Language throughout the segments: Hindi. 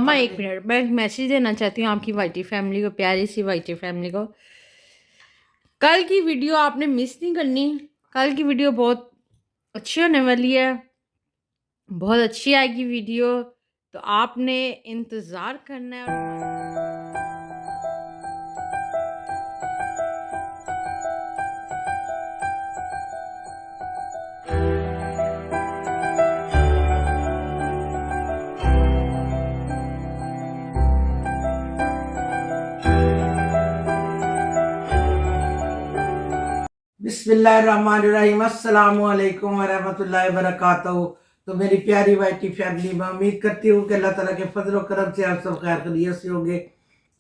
मामा एक मिनट, मैं मैसेज देना चाहती हूँ आपकी वाईटी फैमिली को, प्यारी सी वाईटी फैमिली को। कल की वीडियो आपने मिस नहीं करनी। कल की वीडियो बहुत अच्छी होने वाली है, बहुत अच्छी आएगी वीडियो, तो आपने इंतज़ार करना है। बिस्मिल्लाहिर्रहमानिर्रहीम, अस्सलामु अलैकुम वरहमतुल्लाहि वबरकातुहू। तो मेरी प्यारी वाइटी फैमिली, मैं उम्मीद करती हूँ कि अल्लाह ताला के फजल और करम से आप सब खैर खैरियत से होंगे।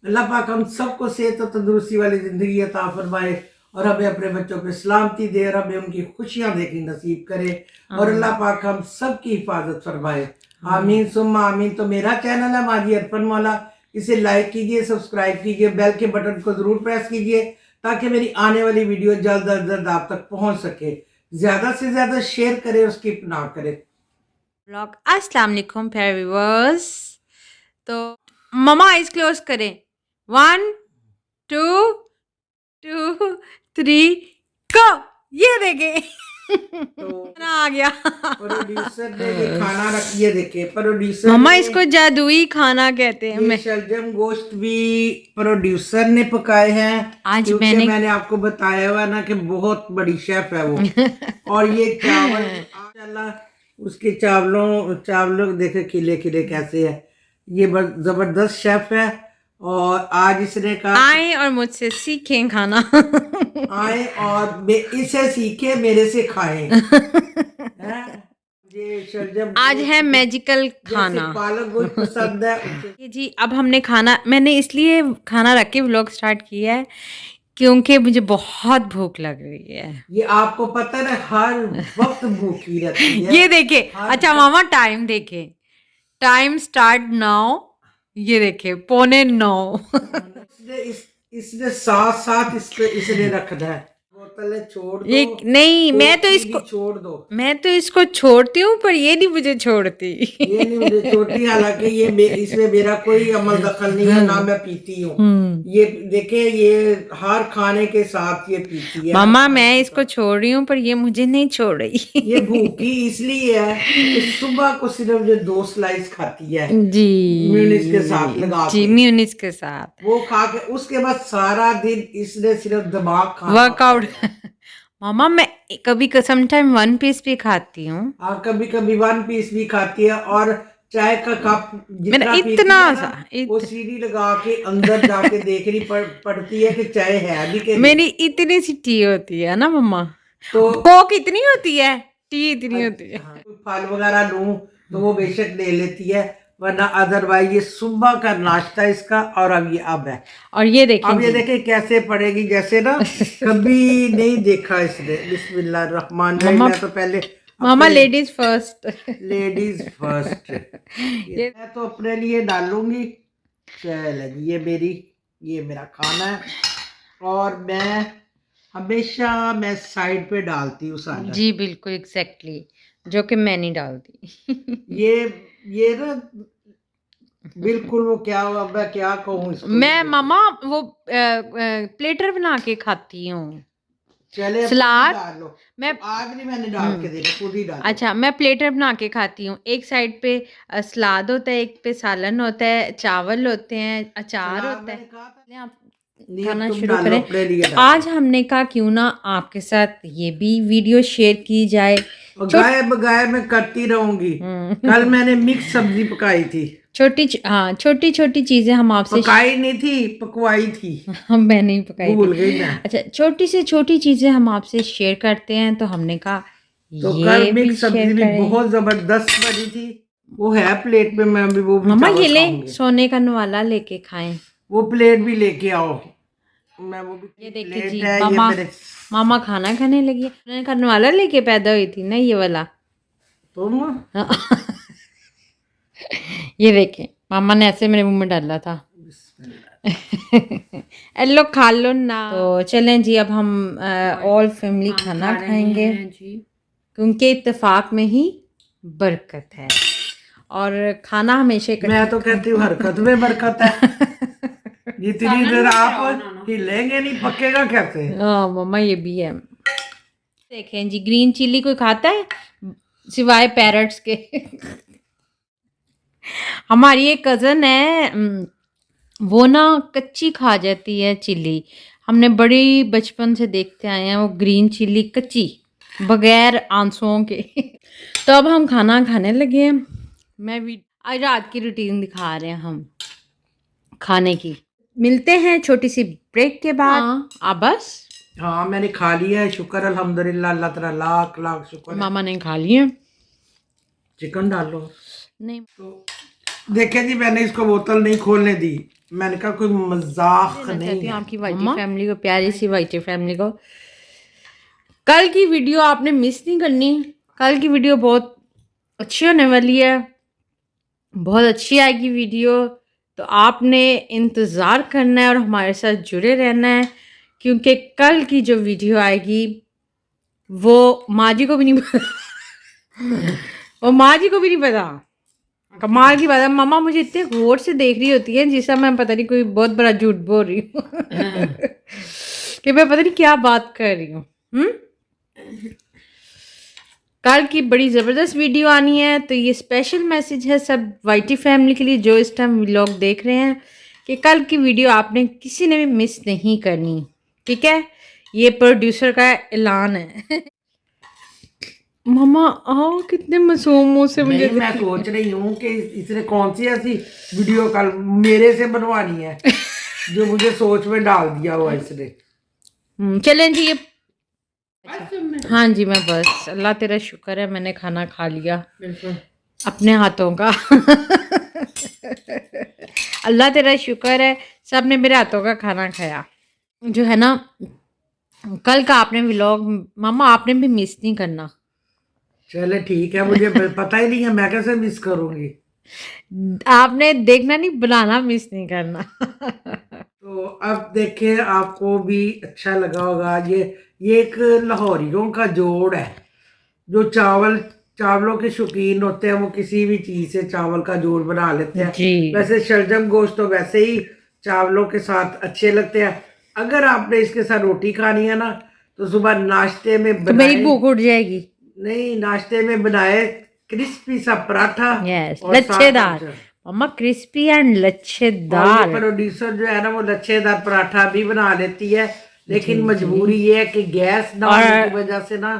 अल्लाह पाक हम सबको सेहत और तंदुरुस्ती वाली ज़िंदगी अता फरमाए और हमें अपने बच्चों पे सलामती दे और हमें उनकी खुशियाँ देखनी नसीब करे और अल्लाह पाक हम सब की हिफाजत फरमाए। आमीन सुम्मा आमीन। तो मेरा चैनल है माजी अरफन मौला, इसे लाइक कीजिए, सब्सक्राइब कीजिए, बेल के बटन को ज़रूर प्रेस कीजिए ताकि मेरी आने वाली वीडियो जल्द अज जल्द आप तक पहुंच सके। ज़्यादा से ज़्यादा शेयर करें और स्किप ना करें। ब्लॉग अस्सलाम वालेकुम प्यारे व्यूअर्स। तो मामा आइज क्लोज करें। 1 2 2 3 गो। ये देखें तो खाना आ गया। प्रोड्यूसर ने ये खाना रख, ये देखे प्रोड्यूसर मामा ने, इसको जादुई खाना कहते हैं। ये शलजम गोश्त भी प्रोड्यूसर ने पकाए हैं, आज क्योंकि मैंने आपको बताया हुआ ना कि बहुत बड़ी शेफ है वो। और ये चावल माशाल्लाह, उसके चावलों देखे खिले खिले कैसे है। ये जबरदस्त शेफ है और आज इसने कहा आए और मुझसे सीखें खाना। आए और इसे सीखे, मेरे से खाएं। ये शलजम आज है मैजिकल खाना। पालक गोश्त पसंद है ये जी, अब हमने खाना, मैंने इसलिए खाना रख के व्लॉग स्टार्ट किया है क्योंकि मुझे बहुत भूख लग रही है। ये आपको पता है हर वक्त भूखी रहती है। ये देखे, अच्छा मामा टाइम देखे, टाइम स्टार्ट नाउ। ये देखे 8:45। इसने साथ साथ इसने रखना है। बोतल छोड़ दो, ये नहीं, मैं तो इसको छोड़ दो, मैं तो इसको छोड़ती हूँ पर ये नहीं मुझे छोड़ती। ये नहीं मुझे छोड़ती। हालांकि ये इसमें मेरा कोई अमल दखल नहीं है, ना मैं पीती हूँ। ये देखे, ये हर खाने के साथ ये पीती है। मामा मैं इसको छोड़ रही हूँ पर ये मुझे नहीं छोड़ रही। ये भूखी इसलिए है कि सुबह को सिर्फ जो 2 स्लाइस खाती है जी, म्यूनिस के साथ लगा जी, के, म्यूनिस के साथ वो खा के उसके बाद सारा दिन इसने सिर्फ दिमाग खा वर्कआउट। मामा मैं कभी समटाइम 1 पीस भी खाती हूँ और कभी कभी 1 पीस भी खाती है। और चाय का कप जितना इतना सा वो सीढ़ी लगा के अंदर जाके देखनी पड़ती है कि चाय है अभी के। मेरी इतनी सी टी होती है ना मम्मा, तो कोक इतनी होती है, टी इतनी होती है। फल वगैरह लूं तो वो बेशक ले लेती है, वरना अदरवाइज ये सुबह का नाश्ता इसका। और अब है, और ये देखिए, अब ये देखें कैसे पड़ेगी, जैसे ना कभी नहीं देखा इसने। बिस्मिल्लाहिर्रहमानिर्रहीम। मैं तो पहले मामा लेडीज फर्स्ट, लेडीज फर्स्ट। मैं तो अपने लिए डालूंगी। चल ये मेरा खाना है और मैं हमेशा साइड पे डालती हूँ सारा। जी बिल्कुल एग्जैक्टली, जो कि मैं नहीं डालती। ये ना बिल्कुल वो क्या, मैं क्या कहूँ इसको। मैं मामा वो प्लेटर बना के खाती हूँ। चले सलाद डाल लो। मैं आज नहीं मैंने डाल के देना, खुद ही डाल। अच्छा, मैं प्लेटर बना के खाती हूँ। एक साइड पे सलाद होता है, एक पे सालन होता है, चावल होते हैं, अचार होता है। आप खाना शुरू करें। आज हमने कहा क्यों ना आपके साथ ये भी वीडियो शेयर की जाए। गाय बगाए मैं करती रहूंगी। कल मैंने मिक्स सब्जी पकाई थी। छोटी छोटी चीजें हम आपसे पकाई नहीं थी, पकवाई थी। मैं नहीं पकाई भूल थी। गई मैं। अच्छा, छोटी से छोटी चीजें हम आपसे शेयर करते हैं, तो हमने कहा तो ये कल भी मिक्स सब्जी भी बहुत जबरदस्त बनी थी। वो है प्लेट में, मैं भी वो भी मम्मा ये ले, सोने का नवाला लेके खाएं। वो प्लेट भी लेके आओ। मैं वो भी, ये देखिए जी, मामा खाना खाने लगी है। सोने का नवाला लेके पैदा हुई थी ना ये वाला तुम। ये देखें, मामा ने ऐसे मेरे मुंह में डाला था। लो खा लो ना। तो चलें जी, अब हम ऑल फैमिली खाना खाएंगे क्योंकि इत्तेफाक में ही बरकत है। और खाना हमेशा मैं तो कहती हूँ हरकत में बरकत है। जितनी देर आप हिलेंगे नहीं पकेगा कैसे। हाँ मम्मा ये भी है। देखें जी ग्रीन चिल्ली कोई खाता है सिवाय पैरट्स के। हमारी एक कज़न है वो ना कच्ची खा जाती है चिल्ली। हमने बड़ी बचपन से देखते आए हैं वो ग्रीन चिल्ली कच्ची बगैर आंसुओं के। तो अब हम खाना खाने लगे हैं। मैं भी आज रात की रूटीन दिखा रहे हैं हम खाने की। मिलते हैं छोटी सी ब्रेक के बाद। हाँ आप बस हाँ मैंने खा लिया है, शुक्र अल्हम्दुलिल्लाह, अल्लाह ताला लाख लाख शुक्र है। मामा ने खा लिए। चिकन डालो नहीं तो देखे जी, मैंने इसको बोतल नहीं खोलने दी। मैंने कहा कोई मजाक नहीं चाहती हूँ है। आपकी वाइटी फैमिली को, प्यारी सी वाइटी फैमिली को। कल की वीडियो आपने मिस नहीं करनी। कल की वीडियो बहुत अच्छी होने वाली है, बहुत अच्छी आएगी वीडियो। तो आपने इंतज़ार करना है और हमारे साथ जुड़े रहना है, क्योंकि कल की जो वीडियो आएगी वो माँ जी को भी नहीं पता। वो माँ जी को भी नहीं पता। कमाल की बात है, मामा मुझे इतने गौर से देख रही होती है जिससे मैं पता नहीं कोई बहुत बड़ा झूठ बोल रही हूँ। कि मैं पता नहीं क्या बात कर रही हूँ। कल की बड़ी ज़बरदस्त वीडियो आनी है, तो ये स्पेशल मैसेज है सब वाइटी फैमिली के लिए जो इस टाइम व्लॉग देख रहे हैं कि कल की वीडियो आपने किसी ने भी मिस नहीं करनी, ठीक है। ये प्रोड्यूसर का ऐलान है। मामा आओ, कितने मासूम मुंह से मुझे नहीं, मैं सोच रही हूँ कि इसने कौन सी ऐसी वीडियो कल मेरे से बनवानी है जो मुझे सोच में डाल दिया हुआ इसने। चलें जी ये हाँ जी मैं बस अल्लाह तेरा शुक्र है मैंने खाना खा लिया अपने हाथों का। अल्लाह तेरा शुक्र है सब ने मेरे हाथों का खाना खाया। जो है ना कल का आपने व्लॉग मामा आपने भी मिस नहीं करना। चले ठीक है, मुझे पता ही नहीं है, मैं कैसे मिस करूंगी। आपने देखना नहीं, बनाना मिस नहीं करना। तो अब देखें, आपको भी अच्छा लगा होगा। ये एक लाहौरियों का जोड़ है जो चावलों के शौकीन होते हैं, वो किसी भी चीज़ से चावल का जोड़ बना लेते हैं। जी वैसे शलजम गोश्त तो वैसे ही चावलों के साथ अच्छे लगते हैं। अगर आपने इसके साथ रोटी खानी है ना तो सुबह नाश्ते में तो मेरी भूख उठ जाएगी। नहीं, नाश्ते में बनाए क्रिस्पी सा पराठा और लच्छेदार मम्मा, क्रिस्पी एंड लच्छेदार। प्रोड्यूसर जो है ना वो लच्छेदार पराठा भी बना लेती है, लेकिन मजबूरी ये है कि गैस ना होने की वजह से ना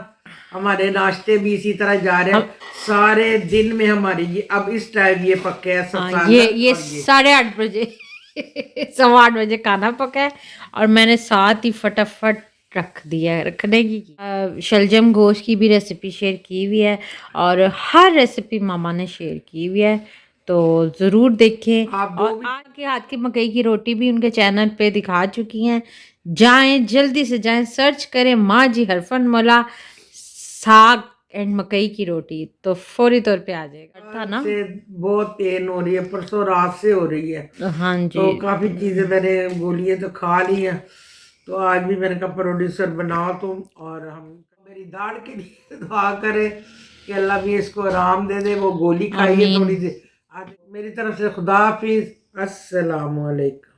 हमारे नाश्ते भी इसी तरह जा रहे हैं। सारे दिन में हमारी ये अब इस टाइम ये पके है। ये 8:30 बजे 8:15 बजे खाना पका है और मैंने साथ ही फटाफट रख दिया रखने की। शलजम गोश्त की भी रेसिपी शेयर की हुई है और हर रेसिपी मामा ने शेयर की हुई है, तो ज़रूर देखें। और आज के हाथ की मकई की रोटी भी उनके चैनल पे दिखा चुकी हैं। जाएं जल्दी से जाएं, सर्च करें माँ जी हरफन मौला साग एंड मकई की रोटी, तो फौरी तौर पे आ जाएगा था ना। बहुत पेन हो रही है, परसों रात से हो रही है। हाँ जी, तो काफ़ी चीज़ें मैंने बोली है तो खा ली है। तो आज भी मैंने कहा प्रोड्यूसर बनाओ तुम, और हम मेरी दाढ़ के लिए दुआ करें कि अल्लाह भी इसको आराम दे दे। वो गोली खाई है थोड़ी देर। आज मेरी तरफ से खुदा हाफिज, अस्सलाम वालेकुम।